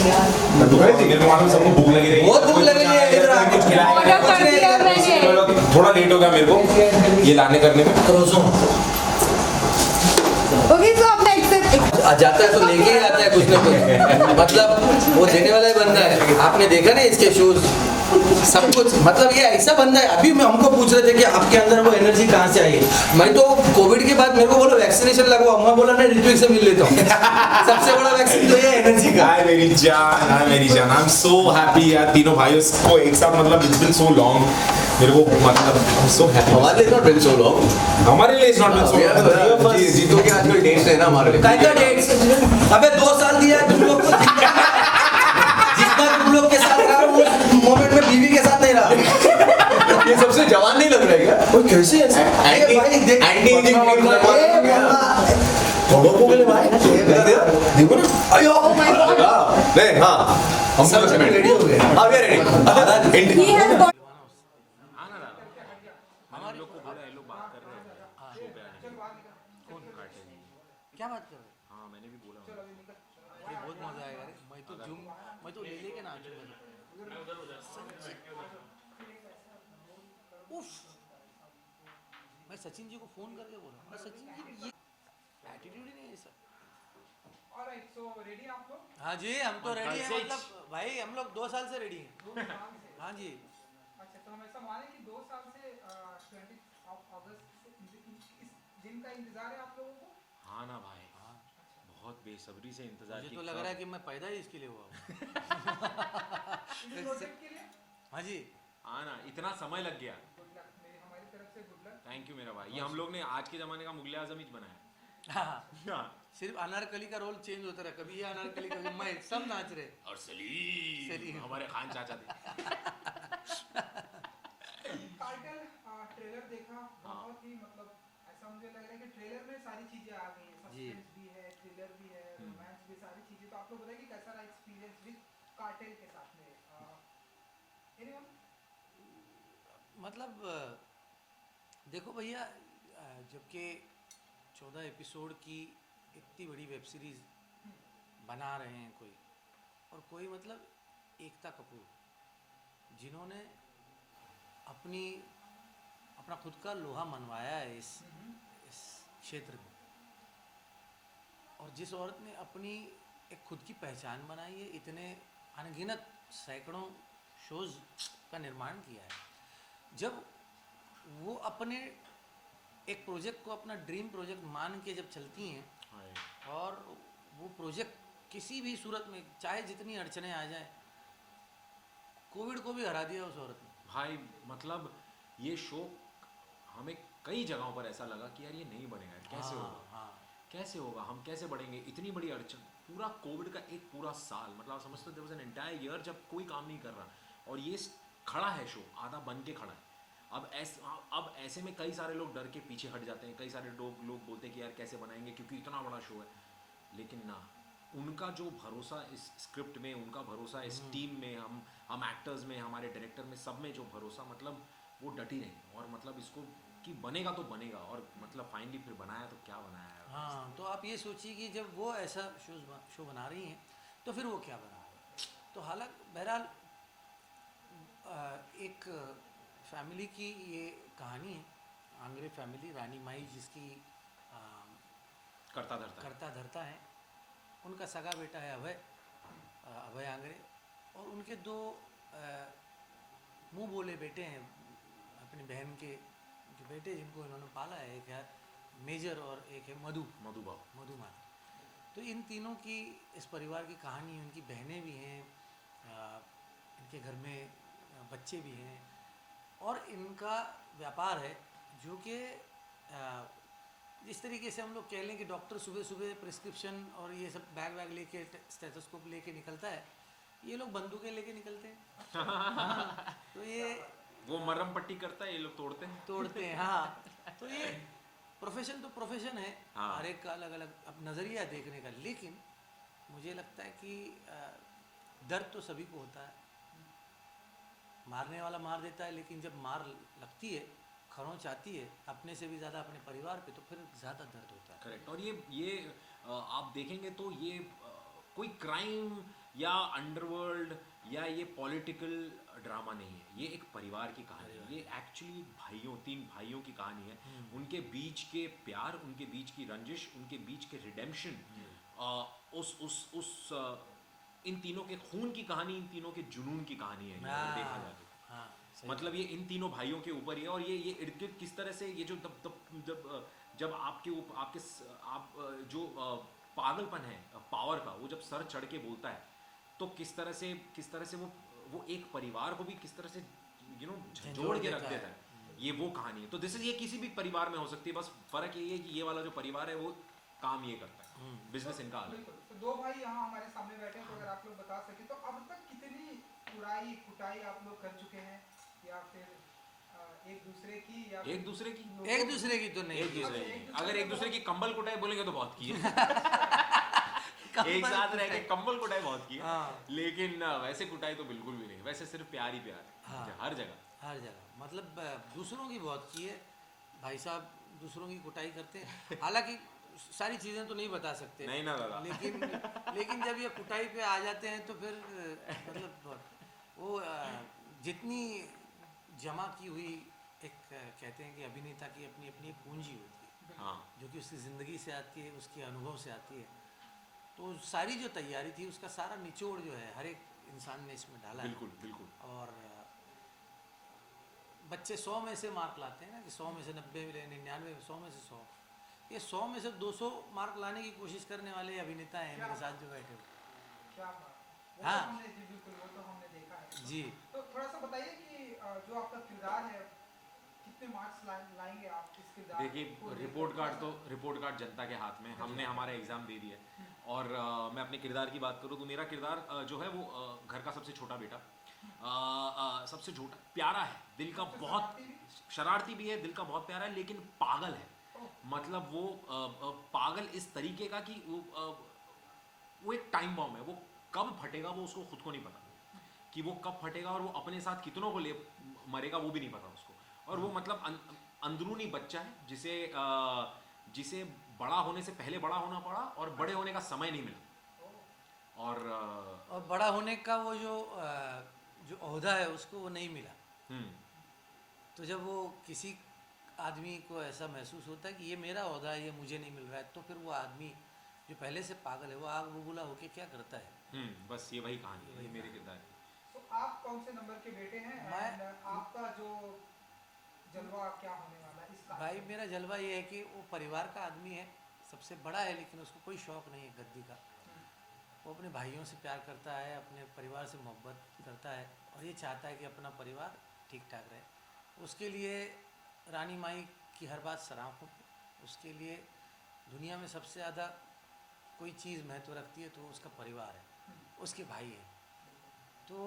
तो खाई थी, मेरे को मालूम सबको भूख लगी रही, बहुत भूख लगी है, इधर आ कुछ खिलाया ऑर्डर कर दिया मैंने। थोड़ा लेट हो गया मेरे को ये लाने करने में। ओके तो आपने एक्सेप्ट जाता है तो लेके ही आता है कुछ ना कुछ, मतलब वो देने वाला ही बंदा है। आपने देखा ना इसके शूज सब कुछ, मतलब ये ऐसा बंदा है। अभी हमको पूछ रहे थे कि आपके अंदर वो एनर्जी कहाँ से आई। मैं तो कोविड के बाद मेरे को बोला वैक्सीनेशन लगवाओ, मैं बोला नहीं ऋत्विक से मिल लेता हूँ। सबसे बड़ा वैक्सीन तो ये एनर्जी का। हाय मेरी जान, हाय मेरी जान, आई एम सो हैप्पी यार, तीनों भाइयों को एक साथ, मतलब इट्स बीन सो लॉन्ग, मेरे को मतलब सो हैप्पी। हमारे लिए नॉट बिन सो लॉन्ग, हमारे लिए it's not been so long. Jitu के आजकल डेट्स है ना हमारे लिए। काय का डेट्स? अबे 2 साल दिया है तुम लोग को, जितना तुम लोग के साथ रहा हूँ उस मोमेंट में बीवी के साथ नहीं रहा। ये सबसे जवान नहीं लग रहा है क्या? ओए कैसे ऐसे? एंटी एजिंग को के लिए भाई देखो ना। अयो ओ माय गॉड। नहीं हां हम सब रेडी हो गए, अब we are ready. He has got क्या बात कर रहे हो? हाँ मैंने भी बोला अरे बहुत मजा आएगा रे। मैं तो ले लेके नाचूंगा। उफ, मैं सचिन जी को फोन करके बोला सचिन जी ये एटीट्यूड ही नहीं है सर। ऑलराइट, सो रेडी आप लोग? हाँ जी हम तो रेडी हैं, मतलब भाई हम लोग 2 साल से रेडी हैं। हाँ जी अच्छा, तो हम ऐसा माने कि 2 साल से 20 अगस्त इस दिन का इंतजार है आप लोगों को? हाँ ना भाई, हाँ बहुत बेसब्री से इंतजार मुझे की। तो लग रहा है कि मैं पैदा ही इसके लिए हुआ हूँ। इस प्रोजेक्ट के लिए हाँ जी हाँ ना, इतना समय लग गया। गुड लक, मेरी हमारी तरफ से गुड लक। थैंक यू मेरा भाई, ये हम लोग ने आज के जमाने का मुगले आजम ही बनाया। हाँ, सिर्फ अनारकली का रोल चेंज होता रहा, कभी ये अनारकली कभी मैं, सब नाच रहे। और सलीम हमारे खान चाचा थे। कार्टेल ट्रेलर देखा, बहुत ही मतलब ऐसा मुझे लग रहा है कि ट्रेलर में सारी चीजें आ गई हैं, सस्पेंस भी है, थ्रिलर भी है, रोमांस भी, सारी चीजें। तो आप लोग बताइए कि कैसा रहा एक्सपीरियंस विद कार्टेल के साथ में? एनीवन? मतलब देखो भैया, जबकि 14 एपिसोड की इतनी बड़ी वेब सीरीज बना रहे हैं कोई, और कोई मतलब एकता कपूर जिन्होंने अपना खुद का लोहा मनवाया है इस क्षेत्र में, और जिस औरत ने अपनी एक खुद की पहचान बनाई है, इतने अनगिनत सैकड़ों शोज का निर्माण किया है, जब वो अपने एक प्रोजेक्ट को अपना ड्रीम प्रोजेक्ट मान के जब चलती हैं, और वो प्रोजेक्ट किसी भी सूरत में चाहे जितनी अड़चने आ जाए, कोविड को भी हरा दिया उस औरत ने भाई। मतलब ये शो हमें कई जगहों पर ऐसा लगा कि यार ये नहीं बनेगा, कैसे होगा, कैसे होगा, हम कैसे बढ़ेंगे, इतनी बड़ी अड़चन, पूरा कोविड का एक पूरा साल, मतलब आप समझते हो एन एंटायर ईयर जब कोई काम नहीं कर रहा, और ये खड़ा है शो, आधा बन के खड़ा है। अब ऐसे में कई सारे लोग डर के पीछे हट जाते हैं, कई सारे लोग बोलते हैं कि यार कैसे बनाएंगे क्योंकि इतना बड़ा शो है, लेकिन ना, उनका जो भरोसा इस स्क्रिप्ट में, उनका भरोसा इस टीम में, हम एक्टर्स में, हमारे डायरेक्टर में, सब में जो भरोसा, मतलब वो डटी रही, और मतलब इसको कि बनेगा तो बनेगा, और मतलब फाइनली फिर बनाया तो क्या बनाया है। हाँ, तो आप ये सोचिए कि जब वो ऐसा शो बना रही हैं, तो फिर वो क्या बना रही है। तो हालांकि बहरहाल एक फैमिली की ये कहानी है, आंग्रे फैमिली, रानी माई जिसकी करता धरता है, उनका सगा बेटा है अभय आंग्रे, और उनके 2 मुंह बोले बेटे हैं, अपनी बहन के जो बेटे जिनको इन्होंने पाला है, एक है मेजर और एक है मधुमा। तो इन तीनों की, इस परिवार की कहानी, उनकी बहनें भी हैं, इनके घर में बच्चे भी हैं, और इनका व्यापार है जो कि जिस तरीके से हम लोग कह लें कि डॉक्टर सुबह सुबह प्रिस्क्रिप्शन और ये सब बैग लेके, स्टेथोस्कोप लेके निकलता है, ये लोग बंदूकें लेके निकलते हैं। हाँ, तो ये वो मरहम पट्टी करता है, ये लोग तोड़ते हैं। हाँ, तो ये प्रोफेशन तो प्रोफेशन है, हाँ। हर एक का अलग अलग अब नज़रिया देखने का, लेकिन मुझे लगता है कि दर्द तो सभी को होता है, मारने वाला मार देता है, लेकिन जब मार लगती है, खरोंच आती है अपने से भी ज़्यादा अपने परिवार पे, तो फिर ज़्यादा दर्द होता है। करेक्ट। और ये आप देखेंगे तो ये कोई क्राइम या अंडरवर्ल्ड या ये पॉलिटिकल ड्रामा नहीं है, ये एक परिवार की कहानी है। ये एक्चुअली तीन भाइयों की कहानी है, उनके बीच के प्यार, उनके बीच की रंजिश, उनके बीच के रिडेम्पशन, इन तीनों के खून की कहानी, इन तीनों के जुनून की कहानी है, अगर देखा जाए तो। हाँ, सही मतलब ये इन तीनों भाइयों के ऊपर ही है, और ये इर्द गिर्द किस तरह से ये जो जब जो पागलपन है पावर का, वो जब सर चढ़ के बोलता है, तो किस तरह से वो एक परिवार को भी किस तरह से झंझोड़ के रख देता है। ये वो कहानी है। तो ये किसी भी परिवार में हो सकती है, बस फर्क ये है कि ये वाला जो परिवार है वो काम ये करता है, बिजनेस इनका अलग है। बिल्कुल। तो दो भाई यहाँ हमारे सामने बैठे हैं, तो अगर आप लोग बता सके तो अब तक कितनी कुटाई आप लोग कर चुके हैं, या फिर एक दूसरे की तो नहीं, एक दूसरे की अगर एक दूसरे की कंबल कुटाई बोलेंगे तो बहुत की है। एक साथ रह के कंबल कुटाई बहुत की है, लेकिन वैसे कुटाई तो बिल्कुल भी नहीं। वैसे सिर्फ प्यार ही प्यार है। हाँ। हर जगह मतलब दूसरों की बहुत की है भाई साहब, दूसरों की कुटाई करते हैं। हालांकि सारी चीज़ें तो नहीं बता सकते, नहीं ना दादा। लेकिन जब ये कुटाई पे आ जाते हैं तो फिर मतलब वो जितनी जमा की हुई एक कहते हैं कि अभिनेता की अपनी अपनी एक पूंजी होती है, हाँ, जो कि उसकी ज़िंदगी से आती है, उसके अनुभव से आती है। तो सारी जो तैयारी थी उसका सारा निचोड़ जो है हर एक इंसान ने इसमें डाला है। बिल्कुल। और बच्चे 100 में से मार्क लाते हैं ना, कि 100 में से 90, 99, 100 में से 100, ये 100 में से 200 मार्क लाने की कोशिश करने वाले अभिनेता हैं मेरे साथ जो बैठे हुए। क्या बात। हाँ। वो तो हमने देखा है जी। तो थोड़ा सा बताइए कि जो आपका किरदार है, कितने मार्क्स लाएंगे आप इस किरदार को? देखिए, रिपोर्ट कार्ड जनता के हाथ में। हमने हमारा एग्ज़ाम दे दिया है, और मैं अपने किरदार की बात करूँ तो मेरा किरदार जो है वो घर का सबसे छोटा बेटा, सबसे छोटा, प्यारा है, दिल का बहुत शरारती भी है, दिल का बहुत प्यारा है, लेकिन पागल है। मतलब वो पागल इस तरीके का कि वो एक टाइम बॉम्ब है। वो कब फटेगा वो उसको खुद को नहीं पता कि वो कब फटेगा, और वो अपने साथ कितनों को ले मरेगा वो भी नहीं पता उसको। और वो मतलब अंदरूनी बच्चा है जिसे बड़ा होने से पहले बड़ा होना पड़ा, और बड़े होने का समय नहीं मिला, और बड़ा होने का वो जो ओहदा है उसको वो नहीं मिला। तो जब वो किसी आदमी को ऐसा महसूस होता है कि ये मेरा ओहदा है, ये मुझे नहीं मिल रहा है, तो फिर वो आदमी जो पहले से पागल है वो आग बबूला होके क्या करता है। बस ये वही कहानी है, ये मेरे किरदार है। तो आप कौन से नंबर के बेटे हैं? मैं- आपका जो जलवा क्या होने वाला है इसका? भाई मेरा जलवा ये है कि वो परिवार का आदमी है, सबसे बड़ा है, लेकिन उसको कोई शौक़ नहीं है गद्दी का। वो अपने भाइयों से प्यार करता है, अपने परिवार से मोहब्बत करता है, और ये चाहता है कि अपना परिवार ठीक ठाक रहे। उसके लिए रानी माई की हर बात सराफ हो। उसके लिए दुनिया में सबसे ज़्यादा कोई चीज़ महत्व रखती है तो उसका परिवार है, उसके भाई है। तो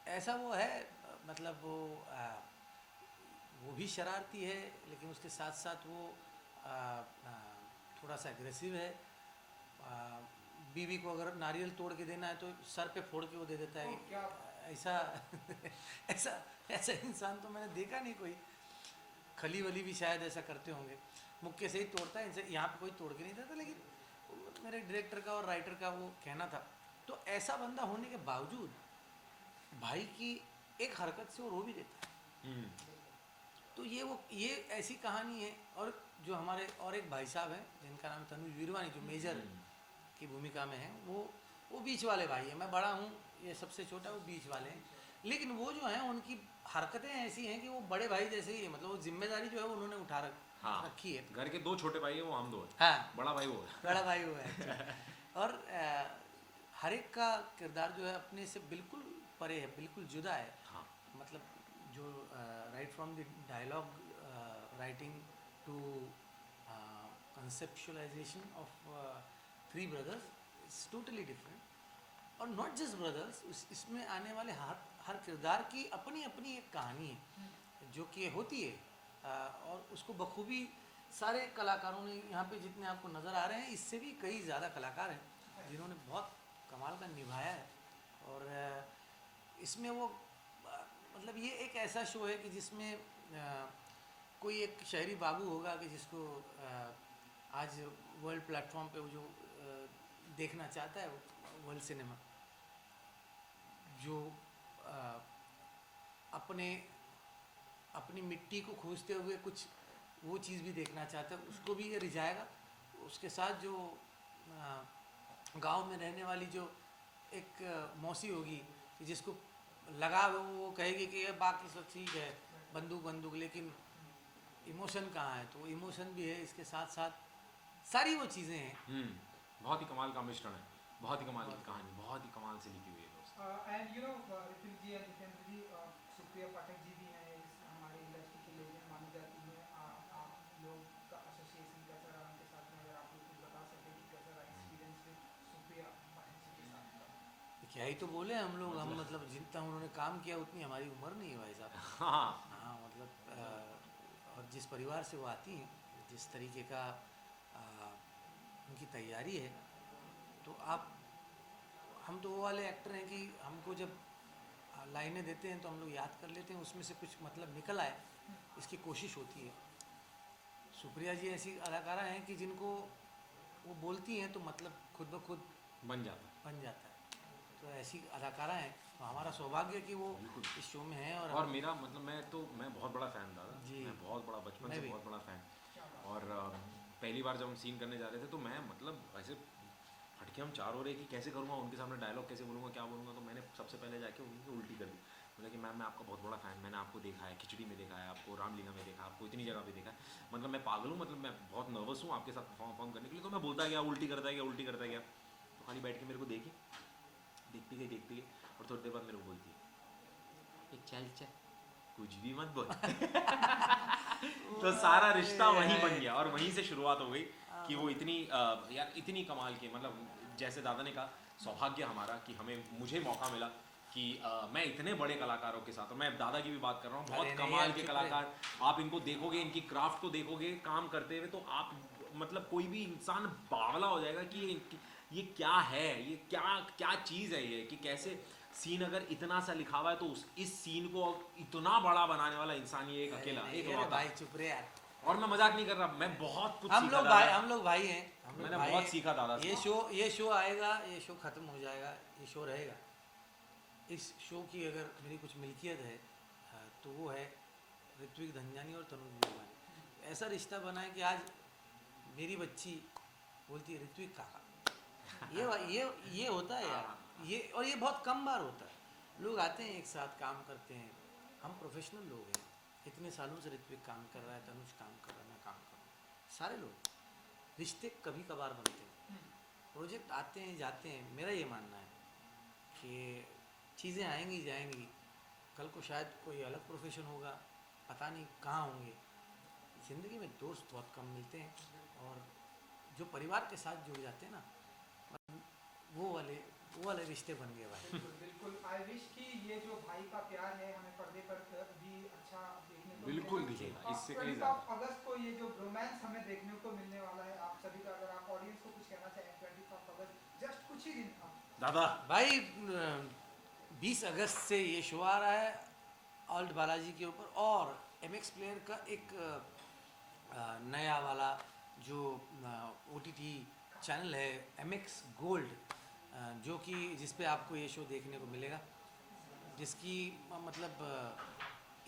ऐसा वो है, मतलब वो भी शरारती है, लेकिन उसके साथ साथ वो थोड़ा सा एग्रेसिव है। बीवी को अगर नारियल तोड़ के देना है तो सर पे फोड़ के वो दे देता है। क्या? ऐसा ऐसा इंसान तो मैंने देखा नहीं कोई। खली वली भी शायद ऐसा करते होंगे, मुक्के से ही तोड़ता है। इनसे यहाँ पे कोई तोड़ के नहीं देता, लेकिन मेरे डायरेक्टर का और राइटर का वो कहना था। तो ऐसा बंदा होने के बावजूद भाई की एक हरकत से वो रो भी देता है। तो ये ऐसी कहानी है। और जो हमारे और एक भाई साहब हैं जिनका नाम तनुज वीरवानी, जो मेजर की भूमिका में है, वो बीच वाले भाई हैं। मैं बड़ा हूँ, ये सबसे छोटा, वो बीच वाले हैं। लेकिन वो जो हैं उनकी हरकतें ऐसी हैं कि वो बड़े भाई जैसे ही है। मतलब वो जिम्मेदारी जो है उन्होंने उठा रखी है। घर के 2 छोटे भाई है, वो हम 2 हैं। हाँ, बड़ा भाई वो है। बड़ा भाई वो है। और हर एक का किरदार जो है अपने से बिल्कुल परे है, बिल्कुल जुदा है। हाँ। मतलब जो right from the dialogue writing to conceptualisation of 3 brothers it's totally different. और नॉट जस्ट ब्रदर्स, इसमें आने वाले हर किरदार की अपनी अपनी एक कहानी है जो कि होती है। और उसको बखूबी सारे कलाकारों ने, यहाँ पे जितने आपको नज़र आ रहे हैं, इससे भी कई ज़्यादा कलाकार हैं जिन्होंने बहुत कमाल का निभाया है। और इसमें वो मतलब ये एक ऐसा शो है कि जिसमें कोई एक शहरी बाबू होगा कि जिसको आज वर्ल्ड प्लेटफॉर्म पे वो जो देखना चाहता है वर्ल्ड सिनेमा, जो अपनी मिट्टी को खोजते हुए कुछ वो चीज़ भी देखना चाहता है, उसको भी ये रिझाएगा। उसके साथ जो गांव में रहने वाली जो एक मौसी होगी कि जिसको लगा वो कहेगी कि ये बाकी सब ठीक है, बंदूक लेकिन इमोशन कहाँ है, तो इमोशन भी है इसके साथ साथ, सारी वो चीज़ें हैं। बहुत ही कमाल का मिश्रण है, बहुत ही कमाल की कहानी, बहुत ही कमाल से लिखी हुई है दोस्त। And you know Ritik ji and Jitendra ji, Supriya Pathak ji भी हैं हमारी इंडस्ट्री की लेजेंड मानी जाती है। आप लोग का एसोसिएशन कैसा रहा उनके साथ में, अगर आप लोग कुछ बता सकें कि कैसा रहा एक्सपीरियंस विद सुप्रिया पाठक जी के साथ। क्या ही तो बोले हम लोग, हम मतलब जितना उन्होंने काम किया उतनी हमारी उम्र नहीं है भाई साहब। हाँ मतलब और जिस परिवार से वो आती हैं, जिस तरीके का उनकी तैयारी है, तो हम तो वो वाले एक्टर हैं कि हमको जब लाइनें देते हैं तो हम लोग याद कर लेते हैं, उसमें से कुछ मतलब निकल आए इसकी कोशिश होती है। सुप्रिया जी ऐसी अदाकारा हैं कि जिनको वो बोलती हैं तो मतलब खुद ब खुद बन जाता है। तो ऐसी अदाकारा हैं, तो हमारा सौभाग्य है कि वो इस शो में हैं। और मेरा मतलब मैं बहुत बड़ा फ़ैन था जी, मैं बहुत बड़ा, बचपन से बहुत बड़ा फ़ैन। और पहली बार जब हम सीन करने जा रहे थे तो मैं मतलब ऐसे हटके हम चार हो रहे कि कैसे करूँगा, उनके सामने डायलॉग कैसे बोलूँगा, क्या बोलूँगा। तो मैंने सबसे पहले जाके उनकी उल्टी कर दी। बोला कि मैम मैं आपका बहुत बड़ा फ़ैन, मैंने आपको देखा है, खिचड़ी में देखा है, आपको रामलीला में देखा, आपको इतनी जगह पे देखा है, मतलब मैं पागल हूँ, मतलब मैं बहुत नर्वस हूँ आपके साथ परफॉर्म करने के लिए। तो मैं बोलता गया, उल्टी करता गया। तो खाली बैठ के मेरे को देखती गई और थोड़ी देर बाद मेरे को बोलती है चल कुछ भी मत बोल। तो सारा रिश्ता वहीं बन गया और वहीं से शुरुआत हो गई कि वो इतनी कमाल की, मतलब जैसे दादा ने कहा, सौभाग्य हमारा कि मुझे मौका मिला कि मैं इतने बड़े कलाकारों के साथ, और मैं दादा की भी बात कर रहा हूँ, बहुत कमाल के कलाकार। आप इनको देखोगे, इनकी क्राफ्ट को देखोगे काम करते हुए, तो आप मतलब कोई भी इंसान बावला हो जाएगा कि ये क्या है, ये क्या चीज़ है, ये कि कैसे सीन अगर इतना सा लिखा हुआ है तो इस सीन को इतना बड़ा बनाने वाला इंसान ये एक अकेला भाई चुप रहे यार। और मैं मजाक नहीं कर रहा, मैं बहुत कुछ हम लोग भाई हैं, मैंने बहुत सीखा दादा से। ये शो आएगा, ये शो खत्म हो जाएगा, ये शो रहेगा। इस शो की अगर मेरी कुछ मिल्कियत है तो वो है ऋत्विक धनजानी और तनुज मोहवानी। ऐसा रिश्ता बना है कि आज मेरी बच्ची बोलती है ऋत्विक काका। ये होता है यार, ये बहुत कम बार होता है। लोग आते हैं एक साथ काम करते हैं, हम प्रोफेशनल लोग हैं, इतने सालों से ऋत्विक काम कर रहा है, तनुज काम कर रहा है, मैं काम कर रहा हूँ, सारे लोग। रिश्ते कभी कभार बनते हैं, प्रोजेक्ट आते हैं जाते हैं। मेरा ये मानना है कि चीज़ें आएंगी जाएंगी, कल को शायद कोई अलग प्रोफेशन होगा, पता नहीं कहाँ होंगे। ज़िंदगी में दोस्त बहुत कम मिलते हैं, और जो परिवार के साथ जुड़ जाते हैं ना, वो वाले रिश्ते बन गए भाई। बिल्कुल। आई विश कि ये जो भाई का प्यार है हमें पर्दे पर भी अच्छा देखने को बिल्कुल मिलेगा। दिखेगा, इससे कहीं 25 अगस्त को ये जो रोमांस हमें देखने को मिलने वाला है, आप सभी का, अगर आप ऑडियंस को कुछ कहना चाहें, 25 अगस्त जस्ट कुछ ही दिन था दादा भाई। 20 अगस्त से ये शो आ रहा है ऑल्ट बालाजी के ऊपर, और MX प्लेयर का एक नया वाला जो OTT चैनल है MX गोल्ड, जो कि जिस पे आपको ये शो देखने को मिलेगा, जिसकी मतलब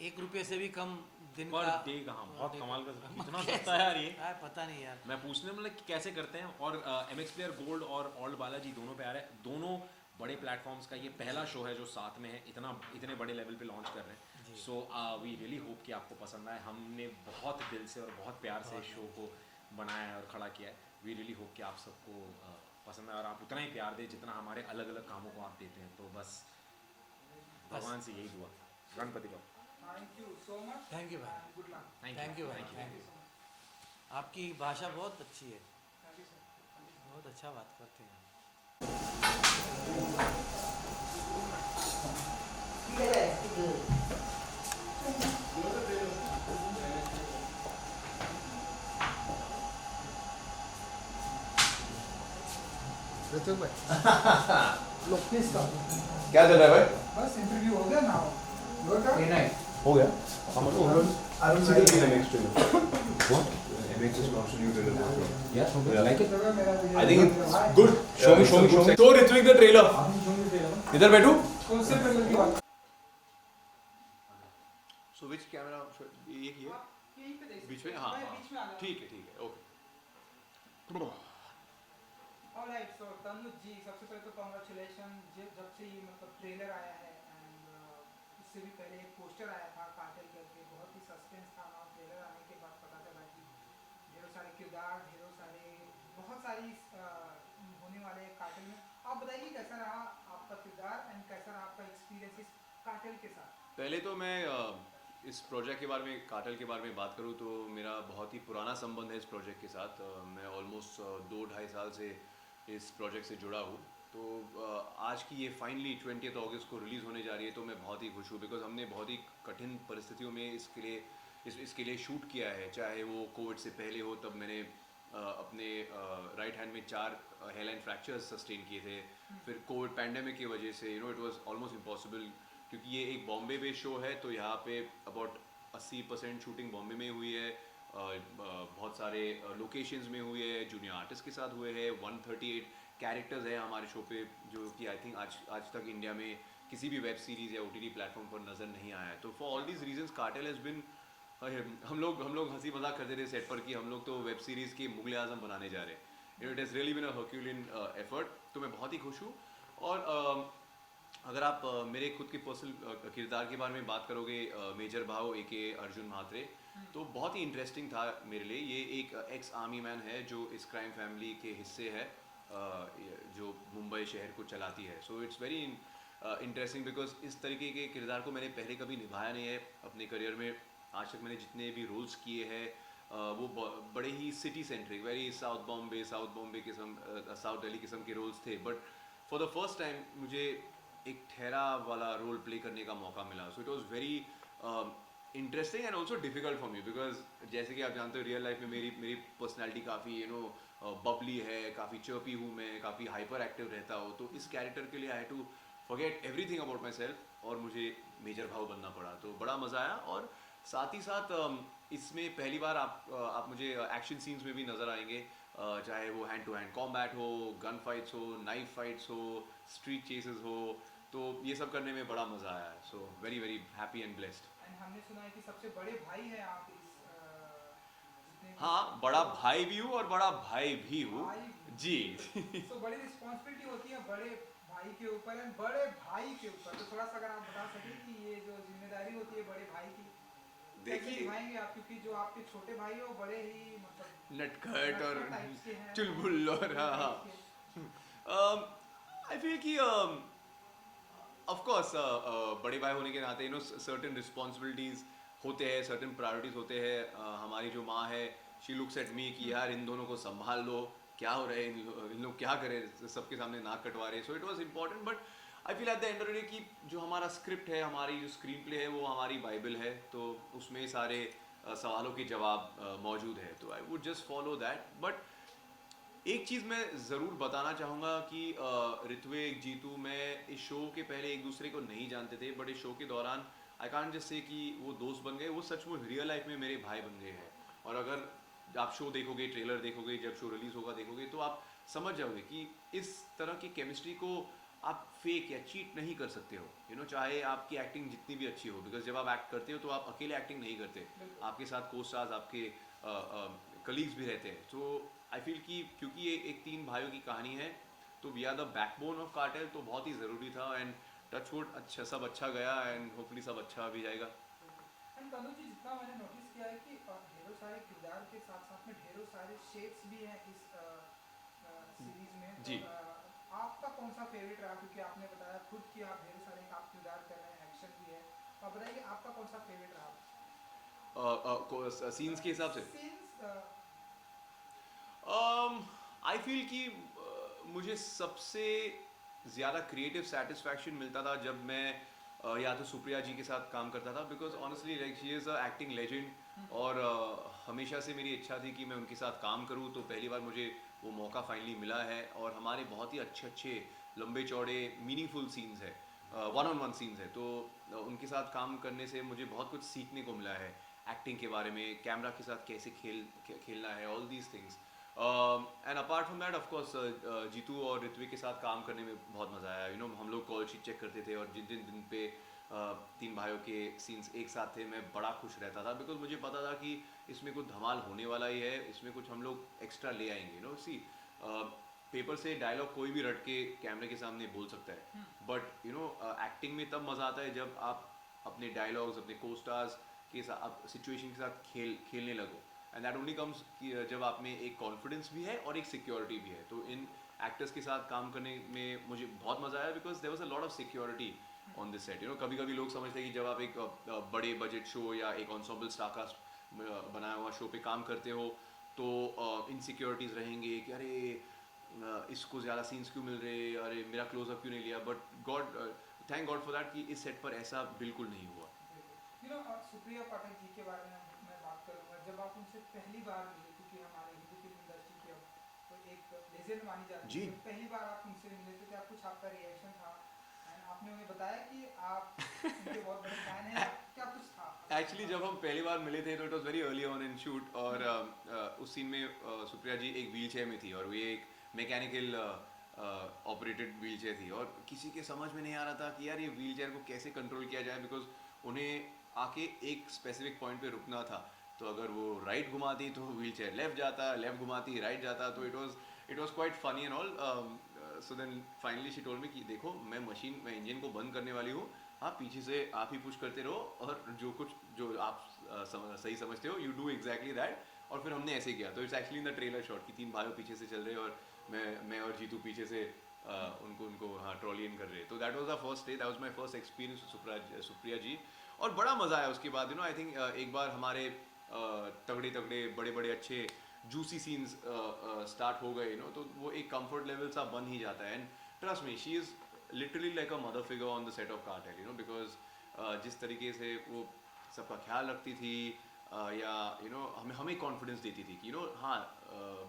1 रुपये से भी कम दिन पर का डे कहाँ, बहुत कमाल का, कितना सस्ता है यार ये। पता नहीं यार, मैं पूछने मतलब कि कैसे करते हैं। और MX प्लेयर गोल्ड और ऑल्ट बालाजी दोनों पे आ रहे हैं, दोनों बड़े प्लेटफॉर्म्स का ये पहला शो है जो साथ में है, इतने बड़े लेवल पे लॉन्च कर रहे हैं। सो वी रियली होप कि आपको पसंद आए। हमने बहुत दिल से और बहुत प्यार से इस शो को बनाया है और खड़ा किया है। वी रियली होप कि आप सबको पसंद आए और आप उतना ही प्यार दें जितना हमारे अलग अलग कामों को आप देते हैं। तो बस भगवान से यही दुआ, गणपति बाबा। Thank you so much, thank you भाई, गुड लक। थैंक यू भाई, थैंक यू। आपकी भाषा बहुत अच्छी है, थैंक यू सर, बहुत अच्छा बात करते हैं। ऋतु भाई लोग प्लीज कम। क्या चल रहा है भाई? बस इंटरव्यू हो गया ना, हो गया। Arun next make this contributed in this film. Yeah, Yeah. like it. I think it's good. Show me. So Ritwik the trailer. इधर बैठू. कौन से ट्रेलर की बात सो विच कैमरा एक ही है यहीं पे देख बीच में सकते हाँ हैं। मैं बीच में आ हाँ गया। ठीक है ओके ऑलराइट सो तनुज जी सबसे पहले तो कांग्रेचुलेशन जब से ये मतलब ट्रेलर आया है एंड इससे भी पहले एक पोस्टर आया था कार्टेल करके बहुत ही सस्पेंस था ना ट्रेलर आने के बाद पता चला कि ढेरों सारे किरदार ढेरों सारे बहुत सारी होने वाले हैं कार्टेल में। आप बताइए कैसा रहा आपका किरदार एंड कैसा रहा आपका एक्सपीरियंस इस कार्टेल के साथ। पहले तो मैं इस प्रोजेक्ट के बारे में कार्टेल के बारे में बात करूँ तो मेरा बहुत ही पुराना संबंध है इस प्रोजेक्ट के साथ। मैं ऑलमोस्ट 2-2.5 साल से इस प्रोजेक्ट से जुड़ा हूँ। तो आज की ये फाइनली 20 अगस्त को रिलीज़ होने जा रही है तो मैं बहुत ही खुश हूँ बिकॉज हमने बहुत ही कठिन परिस्थितियों में इसके लिए शूट किया है। चाहे वो कोविड से पहले हो तब मैंने अपने राइट हैंड में 4 हेयरलाइन फ्रैक्चर्स सस्टेन किए थे। फिर कोविड पैंडेमिक की वजह से इट वाज ऑलमोस्ट इम्पॉसिबल क्योंकि ये एक बॉम्बे बेस्ड शो है तो यहाँ पे अबाउट 80% शूटिंग बॉम्बे में हुई है। बहुत सारे लोकेशंस में हुए है, जूनियर आर्टिस्ट के साथ हुए हैं। 138 कैरेक्टर्स हैं हमारे शो पे जो कि आई थिंक आज तक इंडिया में किसी भी वेब सीरीज़ या OTT प्लेटफॉर्म पर नज़र नहीं आया है। तो for all these reasons cartel has been हम लोग हंसी मजाक करते थे सेट पर कि हम लोग तो वेब सीरीज़ के मुगल आजम बनाने जा रहे हैं। It has really been a herculean effort. तो मैं बहुत ही खुश हूँ। और अगर आप मेरे खुद के पर्सनल किरदार के बारे में बात करोगे मेजर भाव ए के अर्जुन म्हात्रे तो बहुत ही इंटरेस्टिंग था मेरे लिए। ये एक एक्स आर्मी मैन है जो इस क्राइम फैमिली के हिस्से है जो मुंबई शहर को चलाती है। So it's very interesting because इस तरीके के किरदार को मैंने पहले कभी निभाया नहीं है अपने करियर में। आज तक मैंने जितने भी रोल्स किए हैं वो बड़े ही city centric very south Bombay किस्म साउथ दिल्ली किस्म के रोल्स थे। But for the first time मुझे एक ठहरा वाला रोल प्ले करने का मौका मिला। So it was very interesting and also difficult for me because जैसे कि आप जानते हो रियल लाइफ में मेरी पर्सनैलिटी काफ़ी बबली है, काफ़ी चर्पी हूँ मैं, काफ़ी हाइपर एक्टिव रहता हूँ। तो इस कैरेक्टर के लिए I had to forget everything about myself और मुझे मेजर भाव बनना पड़ा। तो बड़ा मज़ा आया। और साथ ही साथ इसमें पहली बार आप मुझे एक्शन सीन्स में भी नज़र आएंगे चाहे वो हैंड टू हैंड कॉम्बैट हो, गन फाइट्स हो, नाइफ फाइट्स हो, स्ट्रीट चेसेस हो। तो ये सब करने में बड़ा मज़ा आया है। So very very happy and blessed. And हमने सुना है कि सबसे बड़े भाई हैं आप इस जितने भी- हाँ, बड़ा भाई भी हूँ और बड़ा भाई भी हूँ जी। तो बड़ी रिस्पॉन्सिबिलिटी होती है बड़े भाई के ऊपर एंड बड़े भाई के ऊपर। तो थोड़ा सा अगर आप बता सकें कि ये जो जिम्मेदारी होती है बड़े भाई की कैसे देखिए निभाएंगे आप, क्योंकि जो आपके छोटे भाई है वो बड़े ही मतलब नटखट और टाइप्स के हैं, चुलबुल और हाँ आई फील कि ऑफ कोर्स बड़े भाई होने के नाते सर्टेन रिस्पॉन्सिबिलिटीज़ होते हैं, सर्टेन प्रायोरिटीज़ होते हैं। हमारी जो माँ है शी लुक्स एट मी कि यार इन दोनों को संभाल लो, क्या हो रहा है, इन लोग क्या करें, सबके सामने नाक कटवा रहे। So it was important. But I feel at the end of the day कि जो हमारा स्क्रिप्ट है, हमारी जो स्क्रीन प्ले है वो हमारी बाइबल है। तो उसमें सारे सवालों के जवाब मौजूद है। तो I would just follow that. But एक चीज़ मैं ज़रूर बताना चाहूँगा कि ऋत्विक, जीतू, मैं इस शो के पहले एक दूसरे को नहीं जानते थे। बट इस शो के दौरान आई कांट जस्ट से कि वो दोस्त बन गए, वो सचमुच रियल लाइफ में मेरे भाई बन गए हैं। और अगर आप शो देखोगे, ट्रेलर देखोगे, जब शो रिलीज़ होगा देखोगे तो आप समझ जाओगे कि इस तरह की केमिस्ट्री को आप फेक या चीट नहीं कर सकते हो। चाहे आपकी एक्टिंग जितनी भी अच्छी हो, बिकॉज जब आप एक्ट करते हो तो आप अकेले एक्टिंग नहीं करते, आपके साथ को स्टार्स, आपके कलीग्स भी रहते हैं। तो आई फील कि क्योंकि ये एक 3 भाइयों की कहानी है तो we are the backbone of cartel, तो बहुत ही ज़रूरी था। एंड टचवुड अच्छा सब अच्छा गया एंड होपफुली सब अच्छा भी जाएगा। एंड तनुज जी जितना मैंने नोटिस किया है कि ढेरों सारे किरदार के साथ साथ में ढेरों सारे शेड्स भी हैं इस सीरीज में। जी। आपका कौन सा फेवरेट रहा, क्योंकि आपने बताया खुद कि आप ढेरों सारे आप किरदार कर रहे हैं, एक्शन भी है। तो आप बताइए आपका कौन सा फेवरेट रहा सीन्स के हिसाब से सीन्स? आई फील कि मुझे सबसे ज़्यादा क्रिएटिव सेटिस्फैक्शन मिलता था जब मैं या तो सुप्रिया जी के साथ काम करता था, because honestly like she is a acting legend. और हमेशा से मेरी इच्छा थी कि मैं उनके साथ काम करूं। तो पहली बार मुझे वो मौका फाइनली मिला है। और हमारे बहुत ही अच्छे लंबे चौड़े मीनिंगफुल सीन्स है, 1-on-1 सीन्स है। तो उनके साथ काम करने से मुझे बहुत कुछ सीखने को मिला है एक्टिंग के बारे में, कैमरा के साथ कैसे खेलना है, all these things. And apart from that of course Jitu और ऋत्विक के साथ काम करने में बहुत मज़ा आया। यू नो हम लोग कॉल शीट चेक करते थे और जिन जिन दिन पे तीन भाइयों के सीन्स एक साथ थे, मैं बड़ा खुश रहता था बिकॉज मुझे पता था कि इसमें कुछ धमाल होने वाला ही है, इसमें कुछ हम लोग एक्स्ट्रा ले आएंगे। नो सी पेपर से डायलॉग कोई भी रट के कैमरे के सामने बोल सकता है, बट यू नो एक्टिंग में तब मज़ा आता है जब आप अपने डायलॉग्स, अपने को-स्टार्स के साथ, सिचुएशन के साथ खेलने लगो। एंड दैट ओनली कम्स जब आप में एक कॉन्फिडेंस भी है और एक सिक्योरिटी भी है। तो इन एक्टर्स के साथ काम करने में मुझे बहुत मज़ा आया because there was a lot of security on this set. You know कभी कभी लोग समझते हैं कि जब आप एक बड़े बजट शो या एक एंसेम्बल स्टारकास्ट बनाया हुआ शो पे काम करते हो तो इनसिक्योरिटीज़ रहेंगे कि अरे इसको ज़्यादा सीन्स क्यों मिल रहे, अरे मेरा क्लोजअप क्यों नहीं लिया। But thank God for that कि इस सेट पर ऐसा बिल्कुल नहीं हुआ। यू नो सुप्रिया पाठक जी के बारे में मैं बात करूँगा। जब आप उनसे पहली बार मिले, क्योंकि हमारे हिंदी फिल्म इंडस्ट्री की तो एक लेजेंड मानी जाती है, पहली बार आप उनसे मिले थे, क्या कुछ आपका रिएक्शन था? एंड आपने उन्हें बताया कि आप उनके बहुत बड़े फैन हैं, क्या कुछ था? एक्चुअली जब हम पहली बार मिले थे तो it was very early on in shoot और उस सीन में सुप्रिया जी एक व्हील चेयर में थी और वो एक मैकेनिकल ऑपरेटेड व्हील चेयर थी और किसी के समझ में नहीं आ रहा था कि यार ये व्हील चेयर को कैसे कंट्रोल किया जाए बिकॉज उन्हें आके एक स्पेसिफिक पॉइंट पे रुकना था। तो अगर वो राइट घुमाती तो व्हील चेयर लेफ्ट जाता, लेफ्ट घुमाती राइट जाता। तो it was quite funny and all. So then finally she told me कि देखो मैं इंजन को बंद करने वाली हूँ, हाँ पीछे से आप ही पुश करते रहो और जो आप सही समझते हो यू डू एग्जैक्टली दैट। और फिर हमने ऐसे किया। तो it's actually in the trailer shot कि तीन भाइयों पीछे से चल रहे और मैं और जीतू पीछे से उनको हाँ ट्रॉली इन कर रहे। तो that was the first day, that was my first experience Supriya ji और बड़ा मज़ा आया। उसके बाद यू नो आई थिंक एक बार हमारे तगड़े बड़े अच्छे जूसी सीन्स स्टार्ट हो गए, यू नो, तो वो एक कंफर्ट लेवल सा बन ही जाता है। And trust me she is literally like a mother figure on the set of cartel, you know, because जिस तरीके से वो सबका ख्याल रखती थी या यू नो हमें कॉन्फिडेंस देती थी कि यू नो हाँ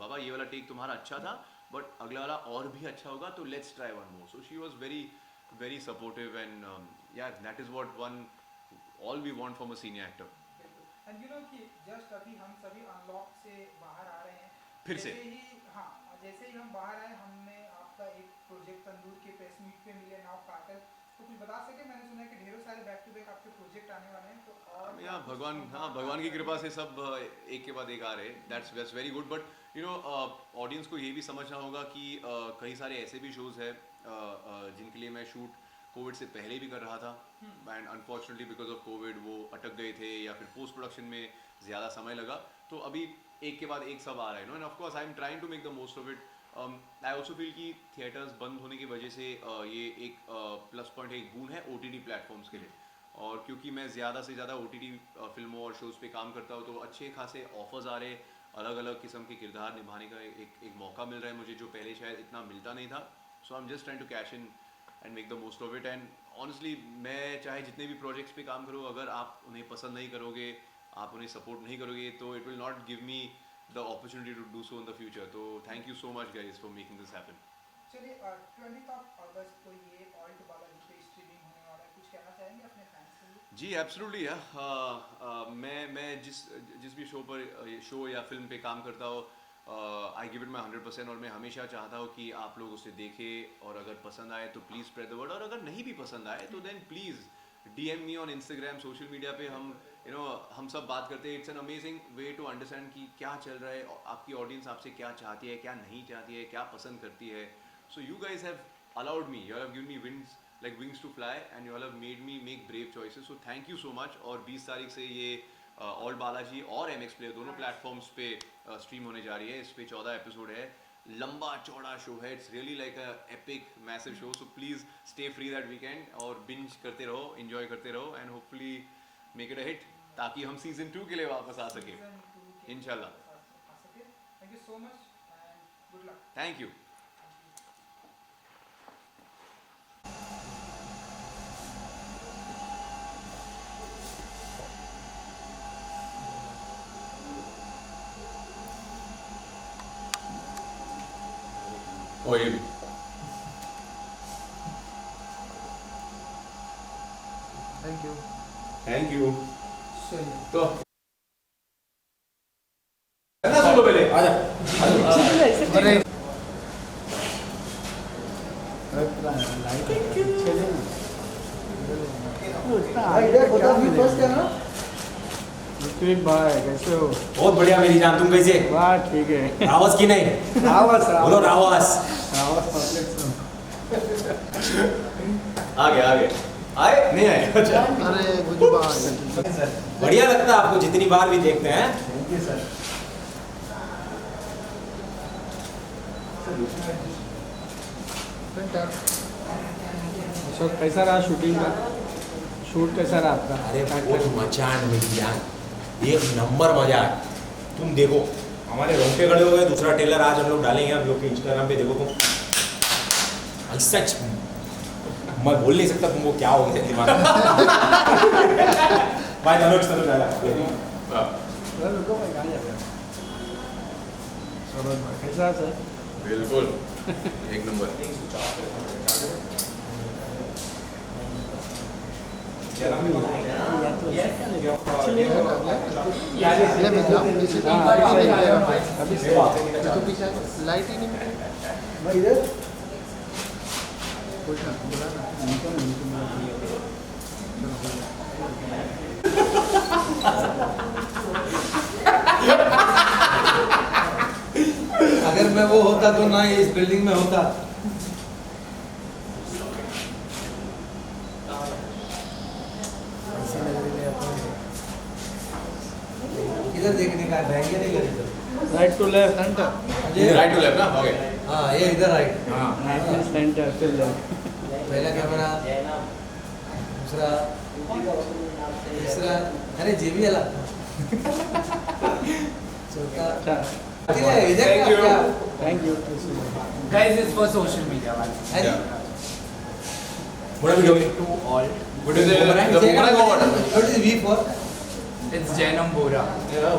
बाबा ये वाला टेक तुम्हारा अच्छा था बट अगला वाला और भी अच्छा होगा तो let's try one more. So she was very supportive and यार that is what one all we want from a senior actor. And you know कि जस्ट अभी हम सभी अनलॉक से बाहर आ रहे हैं फिर से जैसे ही हम बाहर आए हमने आपका एक प्रोजेक्ट तंदूर के प्रेस मीट पे मिले नाउ कार्टेल, तो कुछ बता सके? मैंने सुना है कि ढेरों सारे बैक टू बैक आपके प्रोजेक्ट आने वाले हैं, तो और या भगवान की कृपा से सब एक के बाद एक आ रहे हैं। That's very good. But you know audience को ये भी समझना होगा कि कई सारे ऐसे भी शोज़ हैं जिनके लिए मैं शूट कोविड से पहले भी कर रहा था and unfortunately because of Covid वो अटक गए थे या फिर पोस्ट प्रोडक्शन में ज़्यादा समय लगा। तो अभी एक के बाद एक सब आ रहा है, no, and of course I am trying to make the most of it. I also feel कि थिएटर्स बंद होने की वजह से ये एक प्लस पॉइंट है, एक गुण है OTT प्लेटफॉर्म्स के लिए। और क्योंकि मैं ज़्यादा से ज़्यादा OTT फिल्मों और शोज़ पे काम करता हूँ तो अच्छे खासे ऑफर्स आ रहे, अलग अलग किस्म के किरदार निभाने का एक मौका मिल रहा है मुझे जो पहले शायद इतना मिलता नहीं था। So I am just trying to cash in and make the most of it. And honestly मैं चाहे जितने भी प्रोजेक्ट्स पे काम करूँ, अगर आप उन्हें पसंद नहीं करोगे, आप उन्हें सपोर्ट नहीं करोगे तो it will not give me the opportunity to do so in the future. तो thank you so much guys for making this happen. चलिए 20 अगस्त को ये ऑल्ट बालाजी पे स्ट्रीमिंग होने वाला है, कुछ कहना चाहेंगे अपने फैंस के लिए? जी एब्सोल्युटली यार। मैं जिस भी शो या फिल्म पे काम करता हूँ आई गिव इट माई 100% और मैं हमेशा चाहता हूँ कि आप लोग उसे देखें और अगर पसंद आए तो प्लीज़ स्प्रेड द वर्ड और अगर नहीं भी पसंद आए तो then please DM me on Instagram, social media पे हम सब बात करते हैं। It's an amazing way to understand कि क्या चल रहा है, आपकी ऑडियंस आपसे क्या चाहती है, क्या नहीं चाहती है, क्या पसंद करती है। So you guys have allowed me, you have given me wings to fly and you all have made me make brave choices, so thank you so much। और 20 तारीख से ये ऑल बालाजी और MX Player दोनों प्लेटफॉर्म्स पे stream होने जा रही है। इस पे 14 एपिसोड है, लंबा चौड़ा शो है, it's really like a epic massive show. So please stay free that weekend और बिंज करते रहो, एंजॉय करते रहो and hopefully make it a hit ताकि हम सीजन 2 के लिए वापस आ सके इंशाल्लाह। Thank you so much and good luck. Thank you. Oh, you. Thank you. Thank you. चलिए तो भाई कैसे हो? बहुत बढ़िया मेरी जान, तुम कैसे? वाह ठीक है। रावस की नहीं? रावस बोलो रावस। आगे आगे आए नहीं आए अच्छा अरे गुड बाय। बढ़िया लगता है आपको जितनी बार भी देखते हैं। Thank you sir. अशोक कैसा रहा शूटिंग का? शूट कैसा रहा आपका? अरे बहुत मजा है मेरी जान, एक नंबर मजा है। तुम देखो हमारे रोंगटे खड़े हो गए। दूसरा टेलर आज हम लोग डालेंगे, हम लोग के इंस्टाग्राम पे देखो तुम। सच मैं बोल नहीं सकता तुमको क्या हो गया दिमाग में। भाई धनुष धनुष डाला। रुको भाई कहाँ जा रहे हो? सरोज भाई कैसा है सर? बिल्कुल एक नंबर लाइट ही नहीं अगर मैं वो होता तो ना इस बिल्डिंग में होता। किधर देखने का है? बहन नहीं करे राइट टू लेफ्ट सेंटर। ये राइट टू लेफ्ट ना ओके हाँ ये इधर राइट। राइट सेंटर फिर लेफ्ट। पहला कैमरा, दूसरा, तीसरा, अरे जेबी वाला, चौथा। Thank you. Thank you. Guys, it's for social media. अरे बड़ा वीडियो में To all, What is it? The boomerang or what? What is V for? it's Jainam Bora.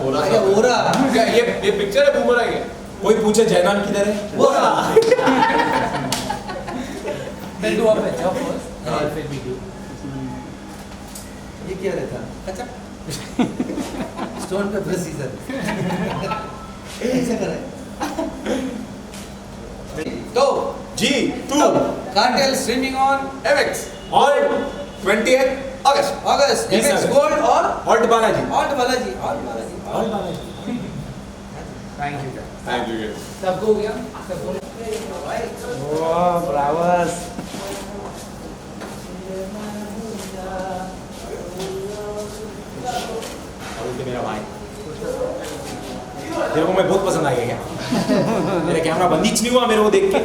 बोला अच्छा ओरा। क्या ये पिक्चर है बूमरैंग है कोई पूछे जयनाम किधर है? ओरा। We'll do a picture first, and then we do. ये क्या रहता? अच्छा। स्टोन पे प्रेसीजन। ऐसा कर रहे। तो जी तू कार्टेल स्ट्रीमिंग ऑन MX और 20th अगस्त अगस्त 20 MX अगस्त। गोल्ड और halt Balaji. Alt Balaji, alt Balaji, alt Balaji. Thank you, guys. Thank you सबको हो गया? सबको? वाह ब्रावस। मेरा भाई तेरे को मैं बहुत पसंद आ गया क्या? मेरा कैमरा बंद ही नहीं हुआ मेरे को देख के।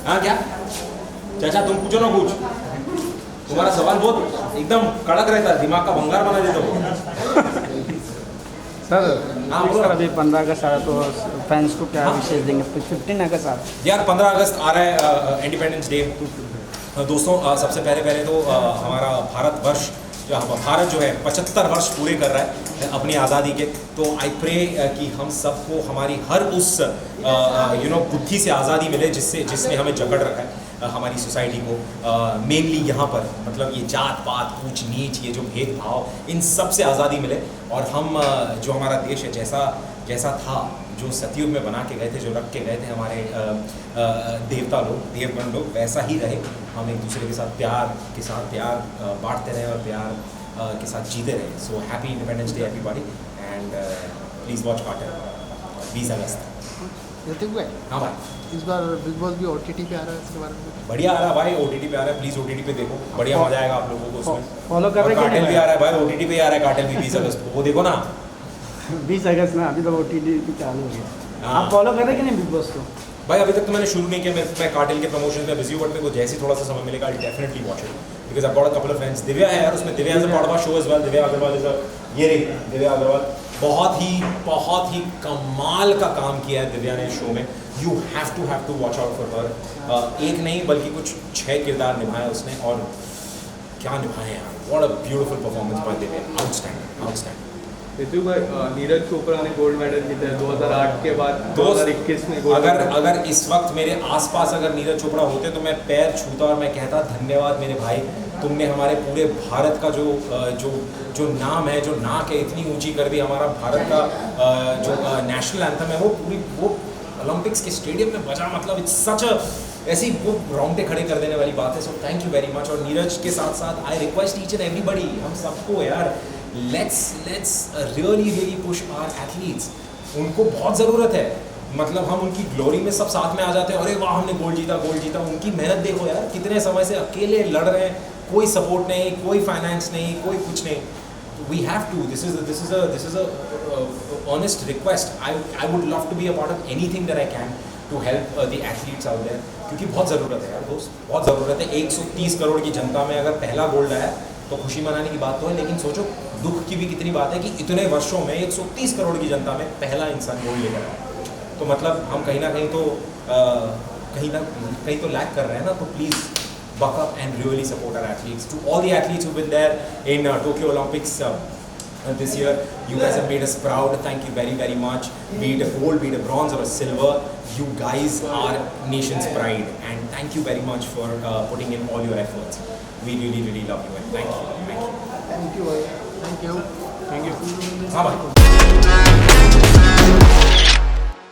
हाँ क्या चाचा तुम पूछो ना कुछ, तुम्हारा सवाल बहुत एकदम कड़क रहता है, दिमाग का भंगार बना देता हो। सर हाँ, बोलो। सर अभी 15 अगस्त आ रहा तो फैंस को क्या विशेष देंगे? 15 अगस्त आ रहा है। यार 15 अगस्त आ रहा है, इंडिपेंडेंस डे। दोस्तों सबसे पहले तो हमारा भारत जो है 75 वर्ष पूरे कर रहा है अपनी आज़ादी के। तो आई प्रे कि हम सबको हमारी हर उस बुद्धि से आज़ादी मिले जिसने हमें जकड़ रखा है हमारी सोसाइटी को। मेनली यहाँ पर मतलब ये जात पात ऊंच नीच ये जो भेदभाव, इन सब से आज़ादी मिले और हम जो हमारा देश है जैसा था, जो सतयुग में बना के गए थे, जो रख के गए थे हमारे देवता लोग, देवगण लोग, वैसा ही रहे। हम एक दूसरे के साथ प्यार बांटते रहे और प्यार के साथ जीते रहे। So happy independence day everybody and please watch cartel 20 अगस्त। ऋतिक भाई हाँ भाई इस बार बिग बॉस भी OTT पे आ रहा है, इसके बारे में बढ़िया आ रहा है भाई, OTT पे आ रहा है, प्लीज़ OTT पे देखो, बढ़िया मजा आएगा आप लोगों को उसमें। फॉलो कर रहे कार्टेल भी हैं आ रहा है भाई, OTT पे आ रहा है कार्टेल भी 20 अगस्त को, वो देखो ना। 20 अगस्त में अभी तो OTT भी चालू हो गया। हाँ। आप फॉलो कर रहे हैं कि नहीं बिग बॉस को? भाई अभी तक तो मैंने शुरू नहीं किया, मैं कार्टेल के प्रमोशन में बिजी हूँ, बट मेरे को जैसे ही थोड़ा सा समय मिलेगा I definitely watch it because I got a couple of friends. Divya है यार उसमें, Divya is a part of our show as well. Divya Agarwal is ये रही दिव्या अग्रवाल, बहुत ही कमाल का काम किया है दिव्या ने शो में। You have to watch out for her. एक नहीं बल्कि कुछ 6 किरदार निभाए उसने और क्या निभाए यार, what a beautiful performance by Divya, outstanding. Ritu भाई नीरज चोपड़ा ने गोल्ड मेडल जीता है 2008 के बाद 2021 में गोल्ड अगर इस वक्त मेरे आसपास अगर नीरज चोपड़ा होते तो मैं पैर छूता और मैं कहता धन्यवाद मेरे भाई, तुमने हमारे पूरे भारत का जो नाम है, जो नाक है इतनी ऊंची कर दी। हमारा भारत का जो नेशनल एंथम है वो ओलंपिक्स के स्टेडियम में बजा, मतलब इट्स सच अ ऐसी वो रोंगटे खड़े कर देने वाली बात है. So thank you very much. और नीरज के साथ साथ I request each and everybody, हम सबको यार, let's really push our athletes. उनको बहुत ज़रूरत है. मतलब हम उनकी ग्लोरी में सब साथ में आ जाते हैं, अरे वाह हमने गोल्ड जीता. उनकी मेहनत देखो यार, कितने समय से अकेले लड़ रहे हैं, कोई सपोर्ट नहीं, कोई फाइनेंस नहीं, कोई कुछ नहीं. We have to. This is a honest request. I would love to be a part of anything that I can to help the athletes out there. क्योंकि बहुत ज़रूरत है यार दोस्त, बहुत ज़रूरत है. 130 करोड़ की जनता में अगर पहला गोल्ड आया तो खुशी मनाने की बात तो है, लेकिन सोचो दुख की भी कितनी बात है कि इतने वर्षों में 130 करोड़ की जनता में पहला इंसान गोल्ड लेकर आया. तो मतलब हम कहीं ना कहीं तो लैक कर रहे हैं ना. तो please buck up and really support our athletes. To all the athletes who've been there in Tokyo Olympics this year, you guys have made us proud. Thank you very much. Be it a gold, be it a bronze or a silver, you guys are nation's pride. And thank you very much for putting in all your efforts. We really love you and thank you. Thank you. हाँ भाई.